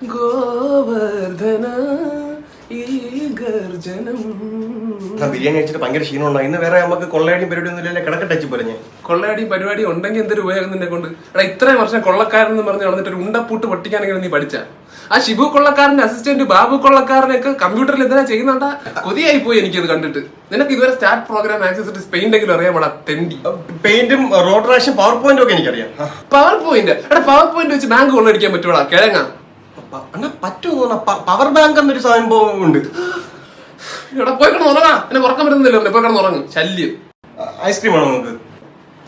ഗോവർദ്ധന ഈ ഗർജനം. ബിരിയാണി കഴിച്ചിട്ട് ഭയങ്കര ക്ഷീണമുണ്ടോ? ഇന്ന് വേറെ നമുക്ക് കൊള്ളയടിയും പരിപാടി ഒന്നും ഇല്ലല്ലേ? കിടക്കട്ടച്ച് പറഞ്ഞേ. കൊള്ളയടി പരിപാടി ഉണ്ടെങ്കിൽ എന്തൊരു ഉപയോഗം നിന്നെ കൊണ്ട്. എടാ ഇത്രയും വർഷം കൊള്ളക്കാരൻ എന്ന് പറഞ്ഞ് നടന്നിട്ട് ഒരു ഉണ്ടപ്പൂട്ട് പൊട്ടിക്കാനെങ്കിലും നീ പഠിച്ച? ആ ഷിബു കൊള്ളക്കാരന്റെ അസിസ്റ്റന്റ് ബാബു കൊള്ളക്കാരനൊക്കെ കമ്പ്യൂട്ടറിൽ എന്തിനാ ചെയ്യുന്നുണ്ടാ? കൊതിയായി പോയി എനിക്കത് കണ്ടിട്ട്. നിനക്ക് ഇതുവരെ സ്റ്റാർട്ട് പ്രോഗ്രാം ആക്സസ് പെയിന്റെങ്കിലും അറിയാമോടാ തെണ്ടി? പെയിന്റും റോട്ടറേഷൻ പവർ പോയിന്റും ഒക്കെ എനിക്കറിയാം. Power point? എടാ പവർ പോയിന്റ് വെച്ച് ബാങ്ക് കൊള്ളടിക്കാൻ പറ്റൂടാ കിഴങ്ങ? പറ്റുമോ? പവർ ബാങ്ക് എന്നൊരു സംഭവം ഉണ്ട്. ഇവിടെ പോയി കിടന്ന് ഉറങ്ങാ. എന്നെ ഉറക്കം വരുന്നില്ലല്ലോ. പോയി കിടന്ന് ഉറങ്ങും. ശല്യം. ഐസ്ക്രീം ആണോ നമുക്ക്?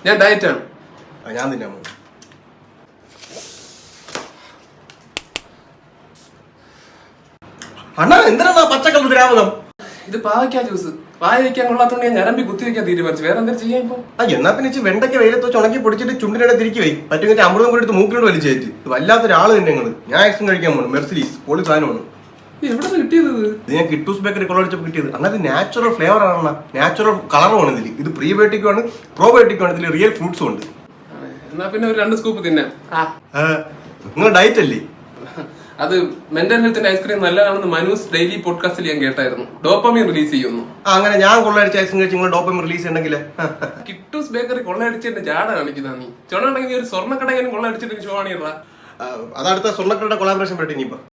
ഞാൻ ഡയറ്റാണ്. ഞാൻ തിന്നാമോ? അണ്ണാ എന്തിനാ പച്ചക്കറി ദ്രാവകം? ഇത് പാവയ്ക്കാ ജ്യൂസ്. വായ വെക്കാൻ കൊള്ളാത്തോണ്ട് ഞാൻ ഞരമ്പി കുത്തി വെക്കാൻ തീരുമാനിച്ചു. വേറെ എന്തെങ്കിലും ചെയ്യാൻ ഇപ്പൊ? എന്നാ പിന്നെ വെണ്ടയ്ക്ക് വെയിലത്ത് വെച്ച് ഉണക്കി പൊടിച്ചിട്ട് ചുണ്ടിനിടെ തിരിക്കി വൈ. പറ്റുമെങ്കിൽ അമൃതം കൂടി എടുത്ത് മൂക്കിനോട് വലിച്ചു കയറ്റി. വല്ലാത്തൊരാള് തന്നെ ഞങ്ങള്. ഞാൻ ഐസ്ക്രീം കഴിക്കാൻ പോകണം. മെർസിഡീസ് പൊളി സാധനമാണ്. എവിടെ കിട്ടിയത്? ഇത് ഞാൻ കിട്ടൂസ് ബേക്കറി കൊള്ളടിച്ചപ്പോൾ കിട്ടിയത്. അങ്ങനത്തെ നാച്ചുറൽ ഫ്ലേവർ ആണ്, നാച്ചുറൽ കളറുമാണ് ഇതിൽ. ഇത് പ്രീബയോട്ടിക്കും ആണ്, പ്രോബയോട്ടിക്കും ആണ്. ഇതിൽ റിയൽ ഫ്രൂട്ട്സും ഉണ്ട്. എന്നാ പിന്നെ ഒരു 2 സ്കൂപ്പ് തിന്നാം. നിങ്ങൾ ഡയറ്റ് അല്ലേ? അത് മെന്റൽ ഹെൽത്തിന്റെ ഐസ്ക്രീം നല്ലതാണെന്ന് മനൂസ് ഡെയിലി പോഡ്കാസ്റ്റിൽ ഞാൻ കേട്ടായിരുന്നു. ഡോപ്പമീൻ റിലീസ് ചെയ്യുന്നു. അങ്ങനെ ഞാൻ കൊള്ളയടിച്ച ഐസ്ക്രീം കഴിച്ച് നിങ്ങൾ ഡോപ്പമീൻ റിലീസ് ചെയ്യണമെങ്കിൽ കിട്ടൂസ് ബേക്കറി കൊള്ളയടിച്ചതിന്റെ ജാട കാണിക്കുന്ന നീ. ചുണ ഉണ്ടെങ്കിൽ നീ ഒരു സ്വർണ്ണക്കടയിലും കൊള്ളയടിച്ചിട്ട് ഷോ ആണിയറാ. അതടുത്ത സ്വർണ്ണക്കടയുടെ കൊളാബറേഷൻ പറ്റി ഇനിയിപ്പോ